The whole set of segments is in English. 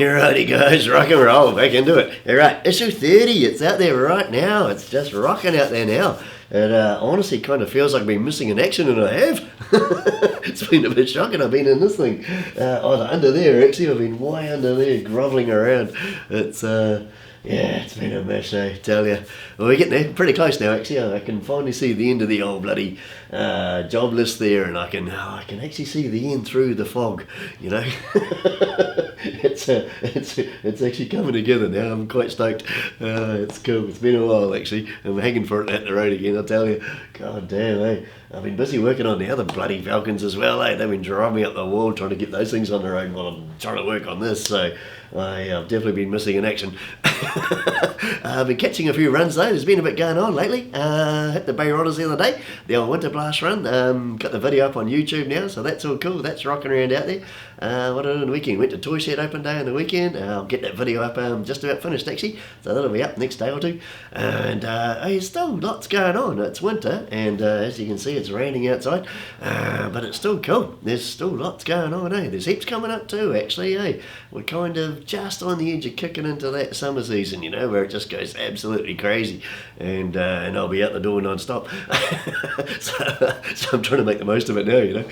Alrighty guys, rock and roll, back into it. Alright, issue 30, it's out there right now. It's just rocking out there now. It honestly kind of feels like I've been missing in action, and I have. It's been a bit shocking. I've been in this thing. Under there, actually. I've been way under there, grovelling around. It's, yeah, it's been a mess, I tell you. Well, we're getting there, pretty close now, actually. I can finally see the end of the old bloody job list there, and I can actually see the end through the fog, you know. It's actually coming together now. I'm quite stoked. It's cool. It's been a while, actually. I'm hanging for it at the road again, I'll tell you. God damn, eh? I've been busy working on the other bloody Falcons as well, eh? They've been driving me up the wall trying to get those things on the road while I'm trying to work on this, so I've definitely been missing in action. I've been catching a few runs though. There's been a bit going on lately. Hit the Bay Rodders the other day, the old Winter Blast run. Got the video up on YouTube now, so that's all cool. That's rocking around out there. What I did on the weekend, went to Toy Shed Open Day on the weekend. I'll get that video up just about finished actually, so that'll be up next day or two. And there's still lots going on. It's winter, and as you can see, it's raining outside, but it's still cool. There's still lots going on, eh? There's heaps coming up too, actually, eh? We're kind of just on the edge of kicking into that summer season, you know, where it just goes absolutely crazy, and I'll be out the door non-stop. so I'm trying to make the most of it now, you know.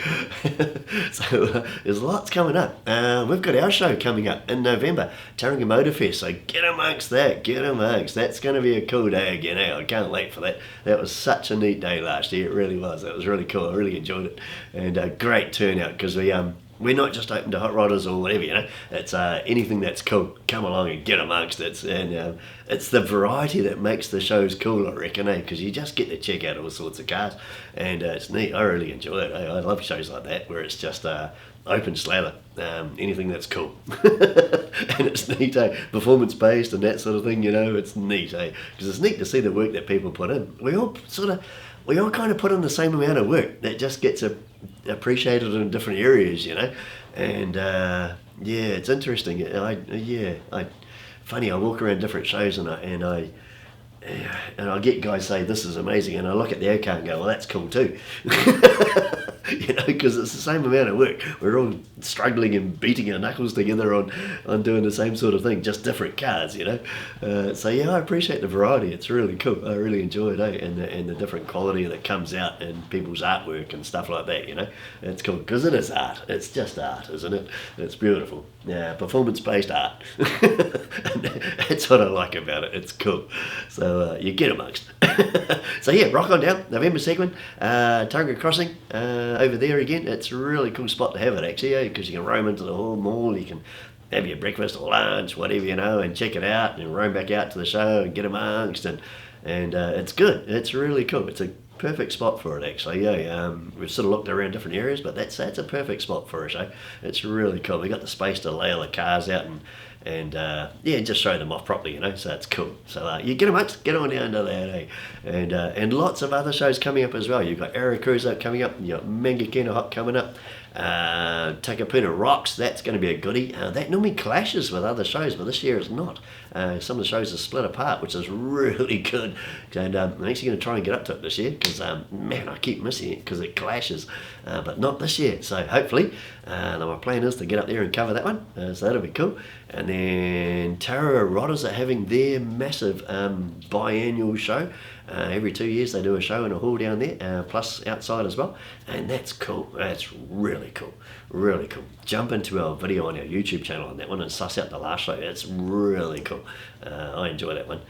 So there's lots coming up. We've got our show coming up in November, Taringa Motor Fest, so get amongst that, get amongst. That's going to be a cool day again, eh? I can't wait for that. That was such a neat day last year, it really was. It was really cool, I really enjoyed it, and a great turnout, because we're not just open to hot rodders or whatever, you know. It's anything that's cool. Come along and get amongst it. And it's the variety that makes the shows cool, I reckon, eh? Because you just get to check out all sorts of cars, and it's neat. I really enjoy it. I love shows like that where it's just open slather. Anything that's cool. And it's neat, eh? Performance based and that sort of thing, you know. It's neat, eh? Because it's neat to see the work that people put in. We all kind of put in the same amount of work that just gets appreciated in different areas, you know. And yeah, it's interesting. Funny, I walk around different shows and I get guys say this is amazing, and I look at their car and go, well, that's cool too. You know, because it's the same amount of work. We're all struggling and beating our knuckles together on doing the same sort of thing, just different cars, you know. So yeah, I appreciate the variety. It's really cool. I really enjoy it, eh? And the different quality that comes out in people's artwork and stuff like that, you know. It's cool, because it is art. It's just art, isn't it? It's beautiful. Yeah, performance-based art. That's what I like about it. It's cool. So you get amongst. So yeah, rock on down, November 2nd, Taringa Crossing, over there again. It's a really cool spot to have it, actually, because you can roam into the whole mall, you can have your breakfast or lunch, whatever, you know, and check it out, and roam back out to the show and get amongst, and it's good. It's really cool. It's a perfect spot for it, actually. Yeah, we've sort of looked around different areas, but that's a perfect spot for a show. It's really cool. We got the space to lay all the cars out and yeah, just show them off properly, you know. So it's cool. So you get amongst, get on down to that, eh? And lots of other shows coming up as well. You've got Aero Cruiser coming up. You got Mangakina Hop coming up. Takapuna Rocks, that's going to be a goodie. That normally clashes with other shows, but this year it's not. Some of the shows are split apart, which is really good. And I'm actually going to try and get up to it this year, because man, I keep missing it because it clashes, but not this year. So hopefully, my plan is to get up there and cover that one, so that'll be cool. And then Tara Rodders are having their massive biannual show. Every 2 years they do a show in a hall down there, plus outside as well, and that's cool. That's really cool, really cool. Jump into our video on our YouTube channel on that one and suss out the last show. It's really cool. I enjoy that one.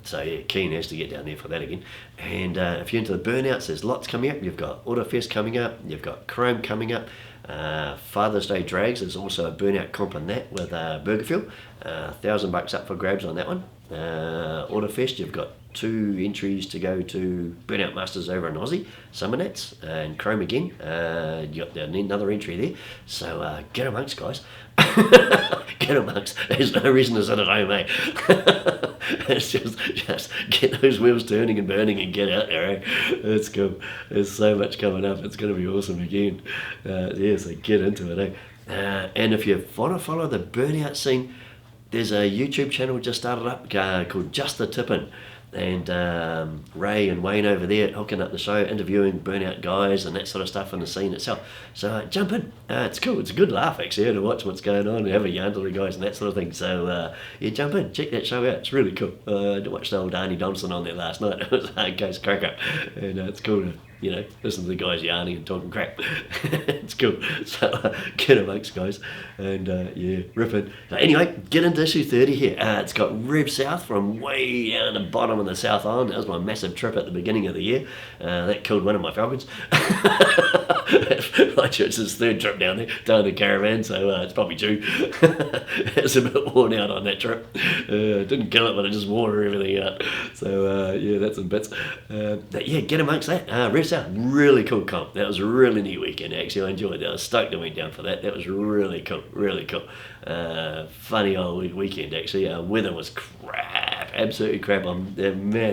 So yeah, keen as to get down there for that again. And if you're into the burnouts, there's lots coming up. You've got Autofest coming up, you've got Chrome coming up. Father's Day Drags, there's also a burnout comp on that with Burger Fuel. $1,000 up for grabs on that one. Autofest, you've got 2 entries to go to Burnout Masters over in Aussie, Summer Nats, and Chrome again. You got another entry there. So get amongst, guys. Get amongst. There's no reason to sit at home, eh? It's just get those wheels turning and burning and get out there, eh? It's cool. There's so much coming up. It's going to be awesome again. Yeah, so get into it, eh? And if you want to follow the burnout scene, there's a YouTube channel just started up called Just the Tippin'. and Ray and Wayne over there hooking up the show, interviewing burnout guys and that sort of stuff in the scene itself. So jump in. It's cool. It's a good laugh actually to watch what's going on and have a yarn to the guys and that sort of thing. So yeah, jump in, check that show out. It's really cool. I watched old Arnie Donaldson on there last night. It was a hard case crack up, and it's cool to listen to the guys yarning and talking crap. It's cool. So get amongst, guys, and yeah, rip it. Anyway, get into issue 30 here. It's got Rev South from way down the bottom of the South Island. That was my massive trip at the beginning of the year. That killed one of my falcons. My church's third trip down there, down the caravan, so it's probably due. It's a bit worn out on that trip. Didn't kill it, but it just wore everything out. So yeah, that's in bits. But yeah, get amongst that. Rev South, really cool comp. That was a really neat weekend actually. I enjoyed that. I was stoked I went down for that. That was really cool, really cool. Funny old weekend actually. Weather was crap, absolutely crap. Man,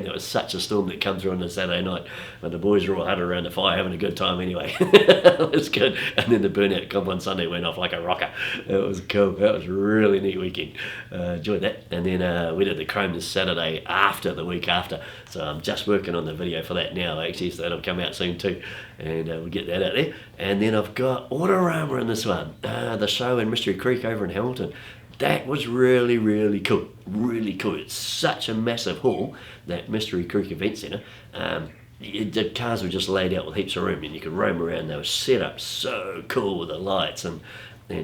there was such a storm that come through on the Saturday night, but the boys were all huddled around the fire having a good time anyway. It was good. And then the burnout comp on Sunday went off like a rocker. It was cool. That was a really neat weekend. Enjoyed that. And then we did the Chrome this Saturday after, the week after. So I'm just working on the video for that now actually, so that'll come out soon too. And we'll get that out there. And then I've got Autorama in this one. The show in Mystery Creek over in Hamilton. That was really, really cool. Really cool. It's such a massive hall, that Mystery Creek Event Centre. The cars were just laid out with heaps of room and you could roam around. They were set up so cool with the lights and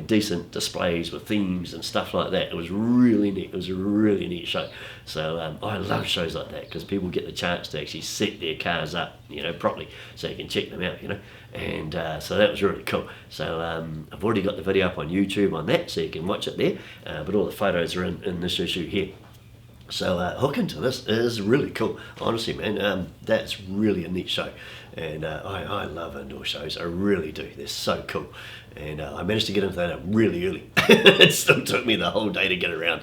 decent displays with themes and stuff like that. It was really neat. It was a really neat show. So I love shows like that because people get the chance to actually set their cars up, properly, so you can check them out, and so that was really cool. So I've already got the video up on YouTube on that, so you can watch it there, but all the photos are in this issue here. So hook into this is really cool. Honestly, man, that's really a neat show. And I love indoor shows. I really do. They're so cool. And I managed to get into that really early. It still took me the whole day to get around.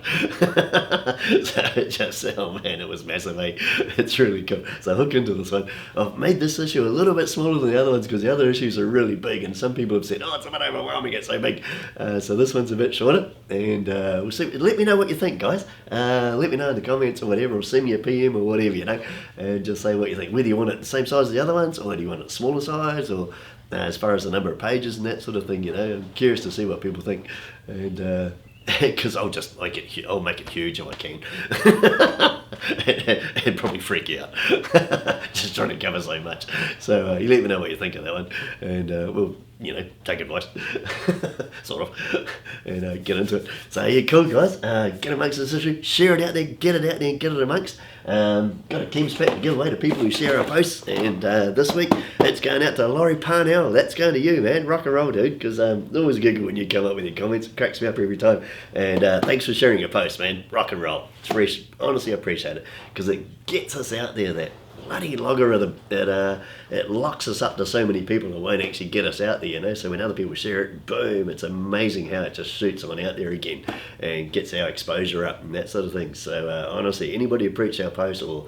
So it just, oh man, it was massive, eh? It's really cool. So hook into this one. I've made this issue a little bit smaller than the other ones because the other issues are really big. And some people have said, oh, it's a bit overwhelming, it's so big. So this one's a bit shorter. And we'll see. Let me know what you think, guys. Let me know in the comments or whatever, or send me a PM or whatever, and just say what you think. Whether you want it the same size as the other ones, or do you want it smaller size, or as far as the number of pages and that sort of thing, I'm curious to see what people think, and because I'll just make it huge if I can, and probably freak you out, just trying to cover so much. So you let me know what you think of that one, and we'll take advice, sort of, and get into it. So yeah, cool guys, get amongst this issue, share it out there, get it out there and get it amongst. Got a CHEMZ pack to give away to people who share our posts, and this week it's going out to Laurie Parnell. That's going to you, man. Rock and roll, dude, because it's always a giggle when you come up with your comments. It cracks me up every time, and thanks for sharing your post, man. Rock and roll. It's fresh. Honestly, I appreciate it because it gets us out there, that bloody logarithm that it locks us up to so many people that won't actually get us out there, so when other people share it, boom, it's amazing how it just shoots someone out there again and gets our exposure up and that sort of thing. So honestly, anybody who preaches our post or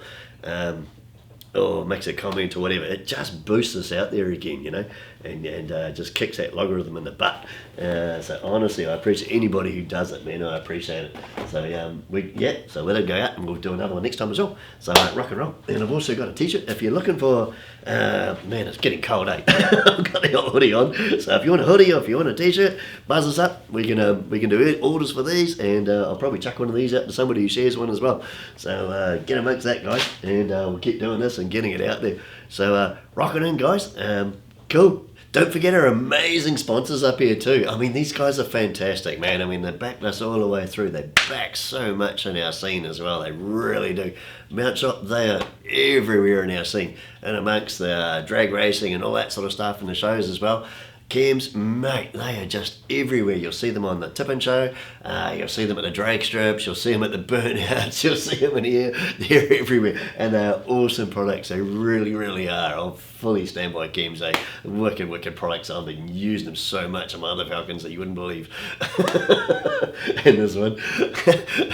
makes a comment or whatever, it just boosts us out there again, and just kicks that logarithm in the butt. So honestly, I appreciate anybody who does it, man. I appreciate it. So so we'll go out and we'll do another one next time as well. So rock and roll. And I've also got a t-shirt if you're looking for. Man, it's getting cold, eh? I've got the hoodie on. So if you want a hoodie or if you want a t-shirt, buzz us up. We can do orders for these, and I'll probably chuck one of these out to somebody who shares one as well. So get amongst that, guys, and we'll keep doing this and getting it out there. So rocking in, guys. Cool. Don't forget our amazing sponsors up here too. I mean, these guys are fantastic, man. I mean, they backed us all the way through. They back so much in our scene as well. They really do. Mount Shop, they are everywhere in our scene, and amongst the drag racing and all that sort of stuff in the shows as well. CHEMZ, mate, they are just everywhere. You'll see them on the Tippin' Show, you'll see them at the drag strips, you'll see them at the burnouts, you'll see them in here, they're everywhere. And they're awesome products, they really, really are. I'll fully stand by CHEMZ, wicked products. I've been using them so much on my other Falcons that you wouldn't believe. And this one.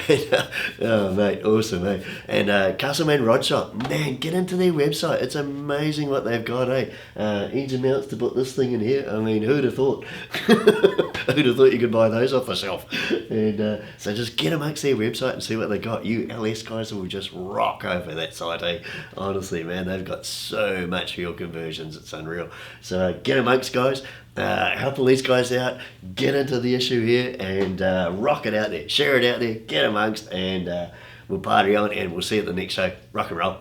And, oh mate, awesome, mate. And CASTLEMAINE ROD SHOP, man, get into their website. It's amazing what they've got, eh? Engine mounts to put this thing in here. I mean, who'd have thought? Who'd have thought you could buy those off the shelf? And so just get amongst their website and see what they got. You LS guys will just rock over that site, eh? Honestly, man, they've got so much for your conversions, it's unreal. So get amongst, guys. Helping these guys out, get into the issue here and rock it out there, share it out there, get amongst, and we'll party on, and we'll see you at the next show. Rock and roll.